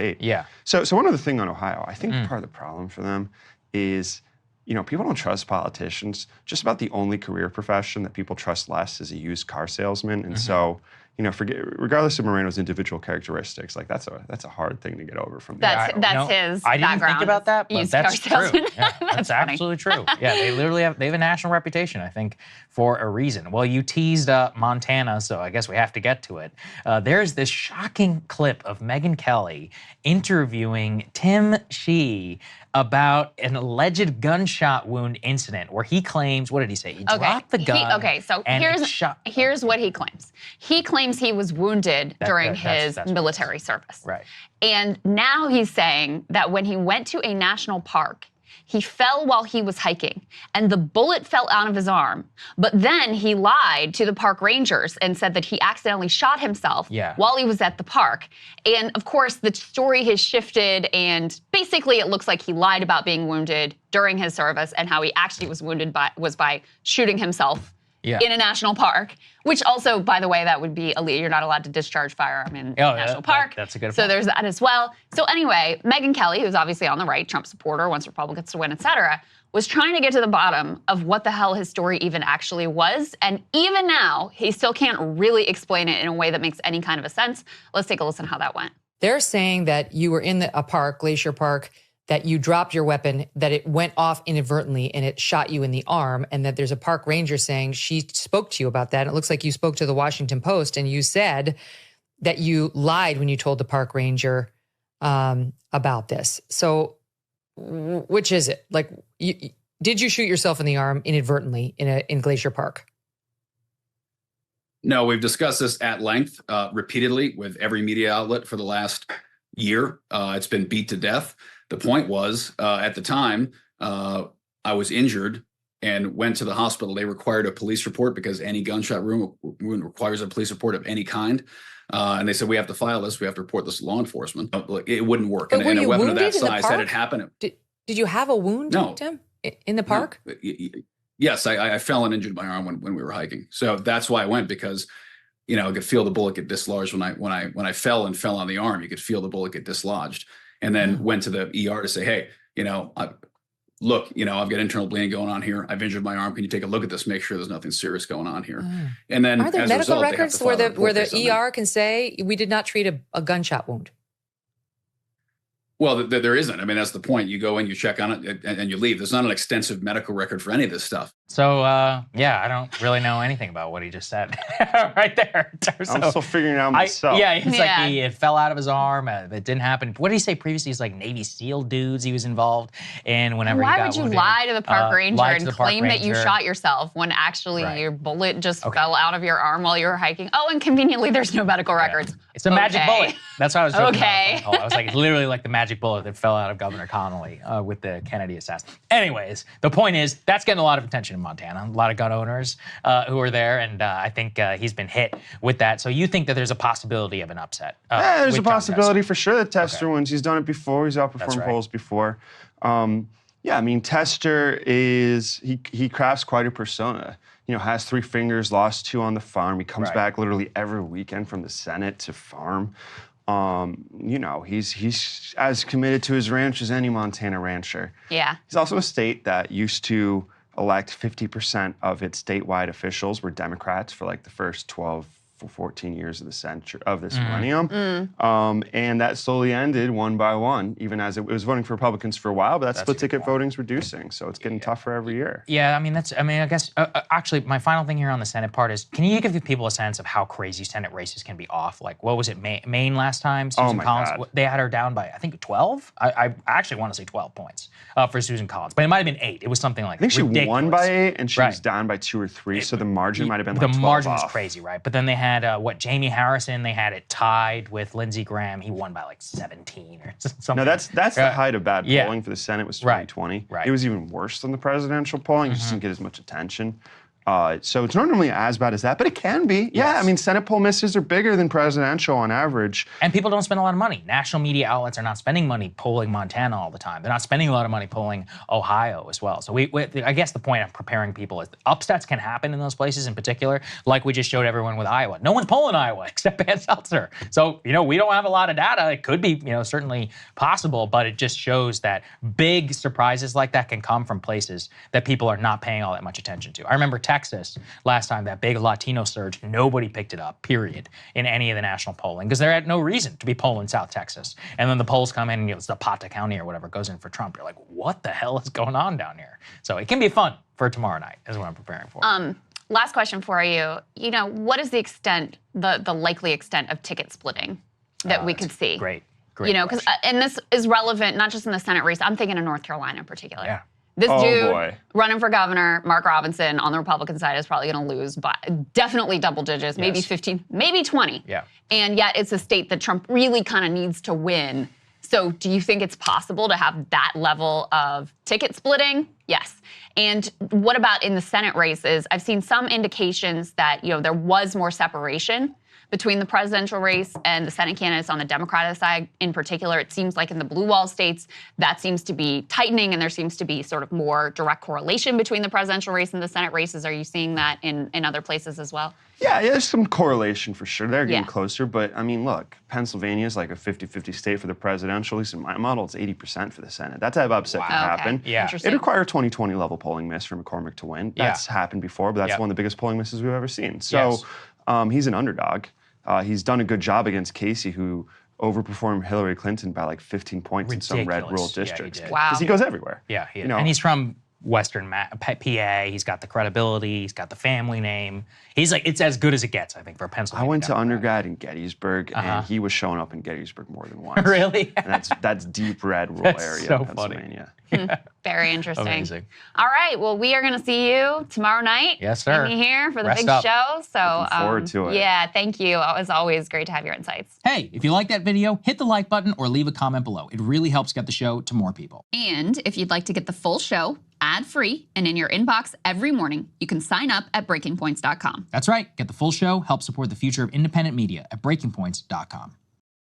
debate. Yeah. So one other thing on Ohio, I think part of the problem for them is, people don't trust politicians. Just about the only career profession that people trust less is a used car salesman. And so, regardless of Moreno's individual characteristics, like that's a hard thing to get over from that's his background. I didn't think about that, but that's true. Yeah, that's funny. absolutely true. Yeah, they have a national reputation, I think, for a reason. Well, you teased Montana, so I guess we have to get to it. There's this shocking clip of Megyn Kelly interviewing Tim Shea about an alleged gunshot wound incident where he claims, what did he say? He dropped the gun. Here's what he claims. He claims he was wounded during his military service. Right. And now he's saying that when he went to a national park, he fell while he was hiking, and the bullet fell out of his arm. But then he lied to the park rangers and said that he accidentally shot himself while he was at the park. And of course, the story has shifted, and basically it looks like he lied about being wounded during his service, and how he actually was wounded was by shooting himself in a national park, which also, by the way, that would be illegal. You're not allowed to discharge firearm in a national park. That's a good point. So there's that as well. So anyway, Megyn Kelly, who's obviously on the right, Trump supporter, wants Republicans to win, et cetera, was trying to get to the bottom of what the hell his story even actually was. And even now, he still can't really explain it in a way that makes any kind of a sense. Let's take a listen how that went. They're saying that you were in a park, Glacier Park, that you dropped your weapon, that it went off inadvertently and it shot you in the arm, and that there's a park ranger saying she spoke to you about that. And it looks like you spoke to the Washington Post and you said that you lied when you told the park ranger about this. So which is it? Like, did you shoot yourself in the arm inadvertently in Glacier Park? No, we've discussed this at length repeatedly with every media outlet for the last year. It's been beat to death. The point was, at the time, I was injured and went to the hospital. They required a police report because any gunshot wound requires a police report of any kind. And they said, we have to file this. We have to report this to law enforcement. It wouldn't work. And a weapon of that size had it happen. Did you have a wound, Tim, in the park? No. Yes, I fell and injured my arm when we were hiking. So that's why I went, because I could feel the bullet get dislodged when I fell on the arm. You could feel the bullet get dislodged. And then went to the ER to say, hey, look, I've got internal bleeding going on here. I've injured my arm. Can you take a look at this? Make sure there's nothing serious going on here. And then, are there medical records where the ER can say we did not treat a gunshot wound? Well, there isn't. I mean, that's the point. You go in, you check on it, and you leave. There's not an extensive medical record for any of this stuff. So, I don't really know anything about what he just said right there. I'm still figuring it out myself. Like it fell out of his arm. It didn't happen. What did he say previously? He's like Navy SEAL dudes he was involved in whenever he got wounded. Why would you lie to the park ranger and claim that you shot yourself when actually your bullet just fell out of your arm while you were hiking? Oh, and conveniently, there's no medical records. It's a magic bullet. That's what I was joking about. I was like, it's literally like the magic bullet that fell out of Governor Connolly with the Kennedy assassination. Anyways, the point is, that's getting a lot of attention in Montana. A lot of gun owners who are there, and I think he's been hit with that. So you think that there's a possibility of an upset? There's a possibility for sure that Tester wins. He's done it before. He's outperformed polls before. Tester he crafts quite a persona. Has 3 fingers, lost 2 on the farm. He comes back literally every weekend from the Senate to farm. He's as committed to his ranch as any Montana rancher. Yeah. He's also a state that used to elect 50% of its statewide officials were Democrats for like the first 12 for 14 years of this millennium. And that slowly ended one by one, even as it was voting for Republicans for a while, but that split ticket voting's reducing. So it's getting tougher every year. Yeah, I guess, actually, my final thing here on the Senate part is, can you give people a sense of how crazy Senate races can be off? Like, what was it, Maine last time? Susan Collins, God. They had her down by, I think, 12? I actually want to say 12 points for Susan Collins, but it might have been 8. It was something like ridiculous. I think she won by 8, and she was down by 2 or 3, so the margin might have been like 12 The margin was off. crazy, right? But then they had, Jamie Harrison, they had it tied with Lindsey Graham. He won by like 17 or something. No, that's the height of bad polling for the Senate was 2020. Right. It was even worse than the presidential polling. It just didn't get as much attention. So it's not normally as bad as that, but it can be. Yeah, Yes. I mean, Senate poll misses are bigger than presidential on average. And people don't spend a lot of money. National media outlets are not spending money polling Montana all the time. They're not spending a lot of money polling Ohio as well. So I guess the point of preparing people is upsets can happen in those places in particular, like we just showed everyone with Iowa. No one's polling Iowa except Van Seltzer. So, we don't have a lot of data. It could be, certainly possible, but it just shows that big surprises like that can come from places that people are not paying all that much attention to. I remember Texas last time, that big Latino surge, nobody picked it up, period, in any of the national polling, because there had no reason to be polling South Texas. And then the polls come in, and it's Zapata County or whatever goes in for Trump. You're like, what the hell is going on down here? So it can be fun for tomorrow night, is what I'm preparing for. Last question for you. What is the extent, the likely extent of ticket splitting that we could see? Great. Because and this is relevant not just in the Senate race. I'm thinking of North Carolina in particular. Yeah. This dude boy. running for governor, Mark Robinson, on the Republican side is probably going to lose by definitely double digits, maybe Yes. 15, maybe 20. Yeah. And yet it's a state that Trump really kind of needs to win. So do you think it's possible to have that level of ticket splitting? Yes. And what about in the Senate races? I've seen some indications that, there was more separation between the presidential race and the Senate candidates on the Democratic side in particular. It seems like in the blue wall states, that seems to be tightening, and there seems to be sort of more direct correlation between the presidential race and the Senate races. Are you seeing that in other places as well? Yeah, there's some correlation for sure. They're getting Yeah. closer, but I mean, look, Pennsylvania is like a 50-50 state for the presidential. At least in my model, it's 80% for the Senate. That type of upset can happen. Yeah. It Interesting. requires 2020 level polling miss for McCormick to win. That's happened before, but that's Yep. one of the biggest polling misses we've ever seen. So Yes. he's an underdog. He's done a good job against Casey, who overperformed Hillary Clinton by like 15 points in some red Ridiculous. rural Yeah, he districts. did. Wow. Because he goes everywhere. Yeah, he is. You know? And he's from Western PA. He's got the credibility. He's got the family name. He's like, it's as good as it gets, I think, for Pennsylvania. I went to Democrat. undergrad in Gettysburg, and he was showing up in Gettysburg more than once. Really? And that's deep red rural That's area so in funny. Pennsylvania. Very interesting. Amazing. All right. Well, we are going to see you tomorrow night. Yes, sir. Meet me here for the Rest big up. show. So Looking forward to it. Yeah, thank you. It was always great to have your insights. Hey, if you like that video, hit the like button or leave a comment below. It really helps get the show to more people. And if you'd like to get the full show ad-free and in your inbox every morning, you can sign up at breakingpoints.com. That's right. Get the full show, help support the future of independent media at breakingpoints.com.